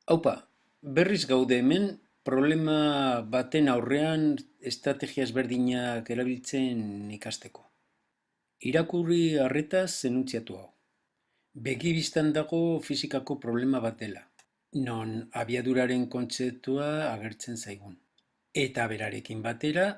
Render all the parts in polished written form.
Haupa, berriz gaude hemen problema baten aurrean estrategia ezberdinak erabiltzen ikasteko. Irakurri arretaz enuntziatu hau. Begi bistan dago fisikako problema bat dela, non abiaduraren kontzeptua agertzen zaigun. Eta berarekin batera,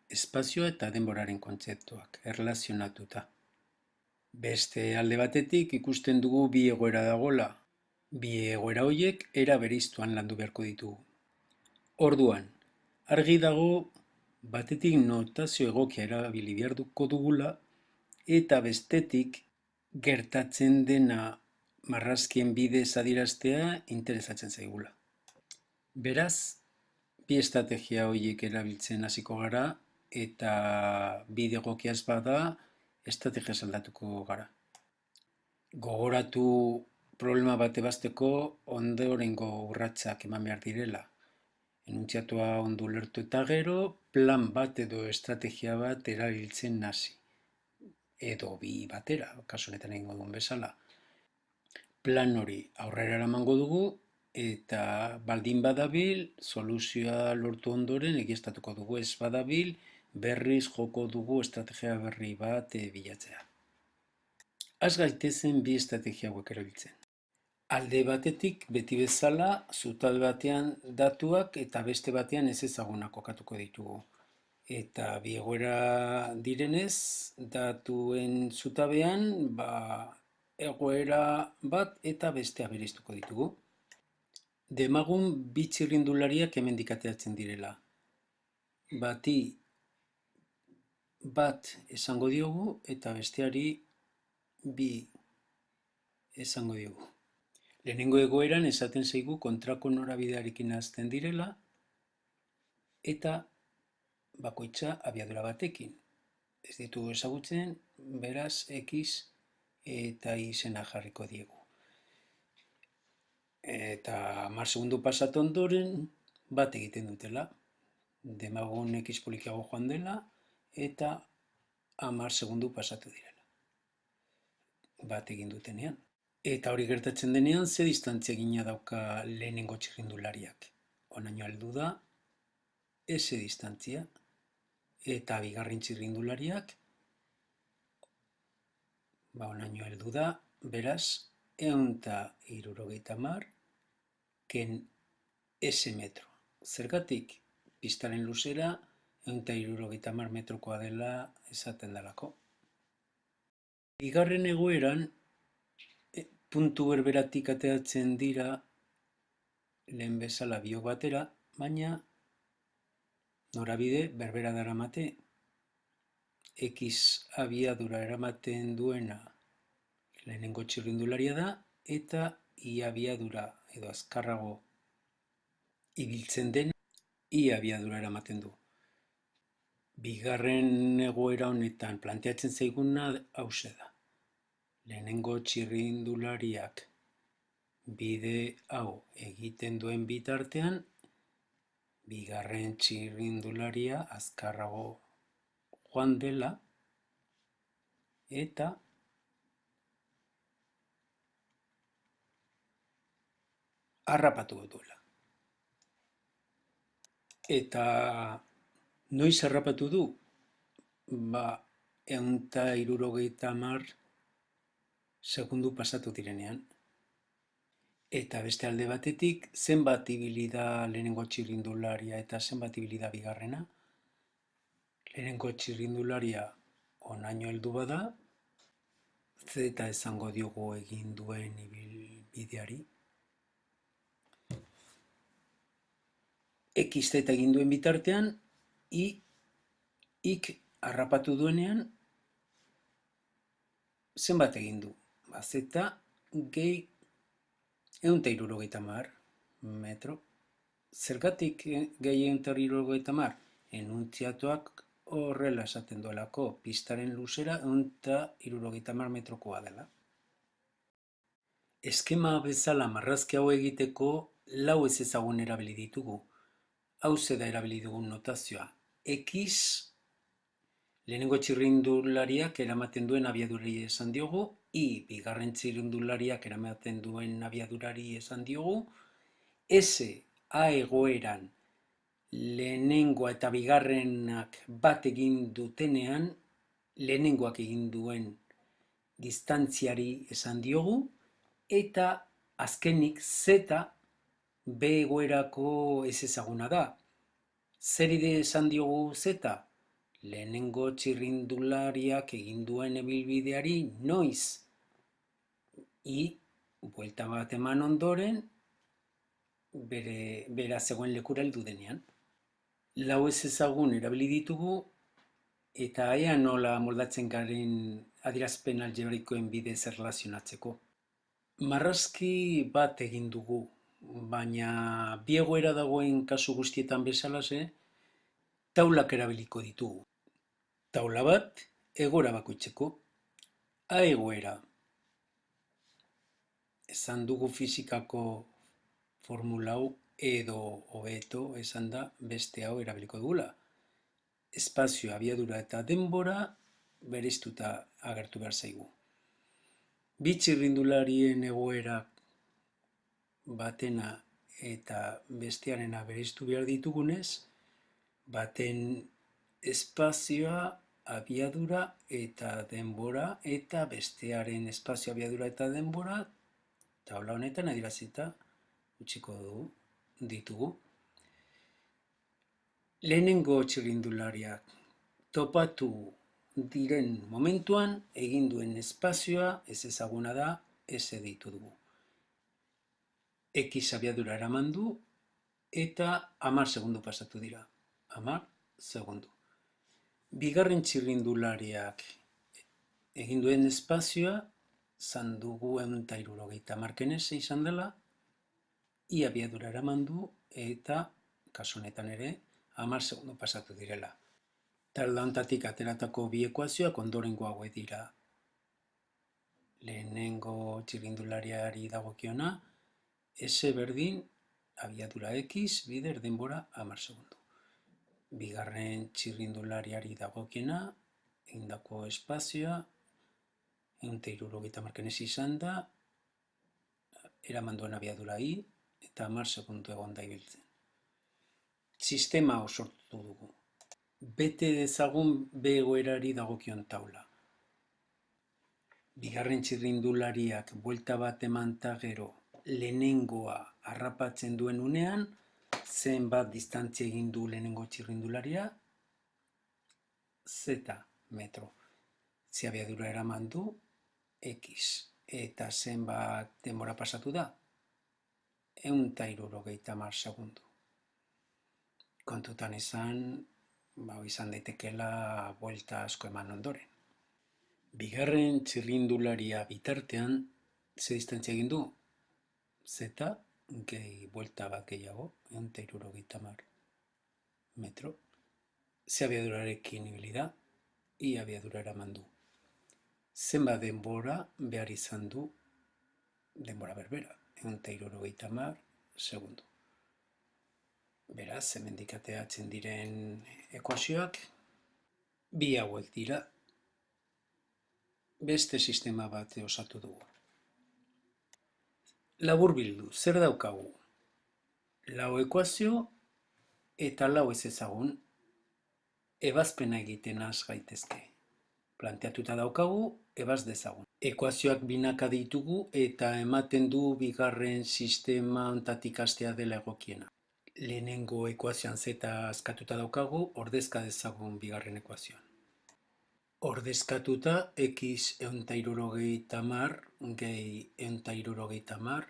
espazioa eta denboraren kontzeptuak erlazionatuta. Beste alde batetik ikusten dugu bi egoera dagola. Bi egoera horiek era bereiztuan landu beharko ditugu. Orduan, argi dago batetik notazio egokia erabili beharko dugula eta bestetik gertatzen dena marrazkien bidez adieraztea interesatzen zaigula. Beraz, bi estrategia horiek erabiltzen hasiko gara eta bide egokia ez bada estrategia aldatuko gara. Gogoratu problema bat ebazteko ondorengo urratsak eman behar direla. Enuntziatua ondo ulertu eta gero, plan bat edo estrategia bat erabiltzen hasi. Edo bi batera, kasu honetan egingo duen bezala. Plan hori aurrera eramango dugu eta baldin badabil, soluzioa lortu ondoren egiaztatuko dugu, ez badabil, berriz joko dugu estrategia berri bat bilatzea. Az gaitezen bi estrategia hauek erabiltzen. Alde batetik, beti bezala, zutabe batean datuak eta beste batean ez ezagunak kokatuko ditugu. Eta bi egoera direnez, datuen zutabean, egoera bat eta bestea bereiztuko ditugu. Demagun bi txirrindulariak hemendik ateratzen direla. Bati bat esango diogu eta besteari bi esango diogu. Lehenengo egoeran esaten zaigu kontrako norabidearekin hasten direla eta bakoitza abiadura batekin. Ez ditugu ezagutzen, beraz, X eta Y izena jarriko diegu. Eta 10 segundu pasatu ondoren bat egiten dutela. Demagun X polikiago joan dela eta 10 segundu pasatu direla. Bat egin dutenean. Eta hori gertatzen denean, ze distantzia egina dauka lehenengo txirrindulariak. Honaino heldu da, ez distantzia. Eta bigarren txirrindulariak, honaino heldu da, beraz, 170 ken S metro. Zergatik, pistaren luzera, 170 metrokoa dela esaten delako. Bigarren egoeran, puntu berberatik ateratzen dira lehen bezala biok batera, baina norabide berbera daramate. X abiadura eramaten duena lehenengo txirrindularia da eta Y abiadura edo azkarrago ibiltzen den Y abiadura eramaten du. Bigarren egoera honetan planteatzen zaiguna hauxe da. Lehenengo txirrindulariak bide hau egiten duen bitartean, bigarren txirrindularia azkarrago joan dela eta harrapatu duela. Eta noiz harrapatu du? 170 segundu pasatu direnean. Eta beste alde batetik, zenbat ibili da lehenengo txirrindularia eta zenbat ibili da bigarrena. Lehenengo txirrindularia honaino heldu bada, zeta esango diogu egin duen ibilbideari. X zeta egin duen bitartean, Ik harrapatu duenean, zenbat egin du? Zeta gehi 170 metro. Zergatik gehi 170? Enuntziatuak horrela esaten duelako, pistaren luzera 170 metrokoa dela. Eskema bezala marrazki hau egiteko lau ez ezagun erabili ditugu. Hauze da erabili dugun notazioa. X lehenengo txirrindulariak eramaten duen abiadurari esan diogu, Y bigarren txirrindulariak eramaten duen abiadurari esan diogu, S A egoeran lehenengoa eta bigarrenak bat egin dutenean, lehenengoak egin duen distantziari esan diogu, eta azkenik Z B egoerako ezezaguna da. Zer esan diogu Z? Lehenengo txirrindulariak egin duen ibilbideari noiz. Buelta bat eman ondoren, bera zegoen lekura heldu denean. Lau ezezagun erabili ditugu, eta ea nola moldatzen garen adierazpen algebraikoen bidez erlazionatzeko. Marrazki bat egin dugu, baina bi egoera dagoen kasu guztietan bezalaxe, taulak erabiliko ditugu. Taula bat, egoera bakoitzeko. A egoera. Esan dugu fizikako formula hau edo hobeto esan da beste hau erabiliko dugula. Espazio, abiadura eta denbora bereiztuta agertu behar zaigu. Bi txirrindularien egoerak batena eta bestearena bereiztu behar ditugunez, baten espazioa, abiadura eta denbora, eta bestearen espazio, abiadura eta denbora, taula honetan adierazita utziko ditugu. Lehenengo txirrindulariak topatu diren momentuan egin duen espazioa ezezaguna da, ez deitu dugu. X abiadura eraman du eta 10 segundu pasatu dira. 10 segundu. Bigarren txirrindulariak egin duen espazioa zan dugu 160 kenese izan dela, I abiadura eraman du eta kasu honetan ere 10 segundu pasatu direla. Taula honetatik ateratako bi ekuazioak ondorengo hauek dira. Lehenengo txirrindulariari dagokiona, S berdin abiadura X bider denbora 10 segundu. Bigarren txirrindulariari dagokiena, egindako espazioa 160 kenesi izan da, eraman duen abiadura I eta 10 segundu egon da ibiltzen. Sistema hau sortu dugu. Bete dezagun B egoerari dagokion taula. Bigarren txirrindulariak buelta bat eman eta gero lehenengoa harrapatzen duen unean, zenbat distantzia egin du lehenengo txirrindularia? Z metro. Ze abiadura eraman du? X. Eta zenbat denbora pasatu da? 160 segundu. Kontutan izan daitekeela buelta asko eman ondoren. Bigarren txirrindularia bitartean, ze distantzia egin du? Z gehi buelta bat gehiago, 160 metro. Ze abiadurarekin ibili da, I abiadura eraman du. Zenbat denbora behar izan du, denbora berbera, 160 segundu. Beraz, hemendik ateratzen diren ekuazioak, bi hauek dira, beste sistema bat osatu dugu. Laburbildu, zer daukagu? Lau ekuazio eta lau ezezagun, ebazpena egiten has gaitezke. Planteatuta daukagu, ebaz dezagun. Ekuazioak binaka ditugu eta ematen du bigarren sistema honetatik hastea dela egokiena. Lehenengo ekuazioan Z askatuta daukagu, ordezka dezagun bigarren ekuazioan. Ordezkatuta X 160 gehi 160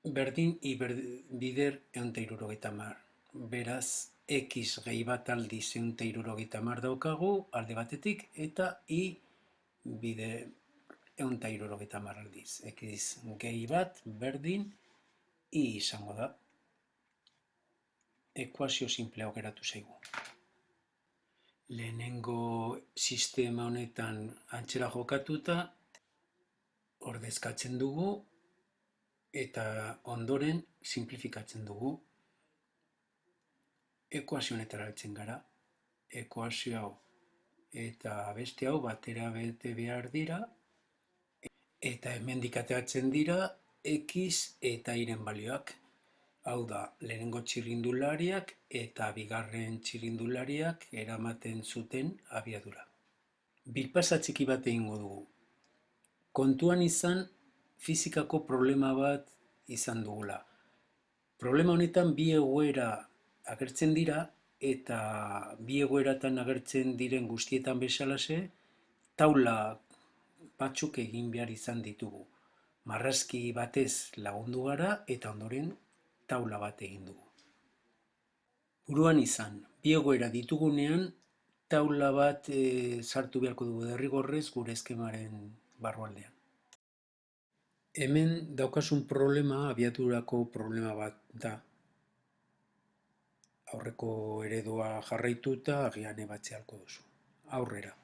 berdin I bider 160. Beraz, X gehi bat aldiz 160 daukagu alde batetik eta I bider 160 aldiz. X gehi bat berdin I izango da. Ekuazio simplea geratu zaigu. Lehenengo sistema honetan antzera jokatuta, ordezkatzen dugu eta ondoren simplifikatzen dugu. Ekuazio honetara heltzen gara. Ekuazio hau eta beste hau batera bete behar dira eta hemendik ateratzen dira X eta Y-ren balioak. Hau da, lehenengo txirrindulariak eta bigarren txirrindulariak eramaten zuten abiadura. Birpasa txiki bat egingo dugu. Kontuan izan fizikako problema bat izan dugula. Problema honetan bi egoera agertzen dira eta bi egoeratan agertzen diren guztietan bezalaxe, taula batzuk egin behar izan ditugu. Marrazki batez lagundu gara eta ondoren taula bat egin dugu. Buruan izan, bi egoera ditugunean, taula bat sartu beharko dugu derrigorrez gure eskemaren barrualdean. Hemen daukasun problema abiadurako problema bat da. Aurreko eredua jarraituta agian ebatze ahalko duzu. Aurrera.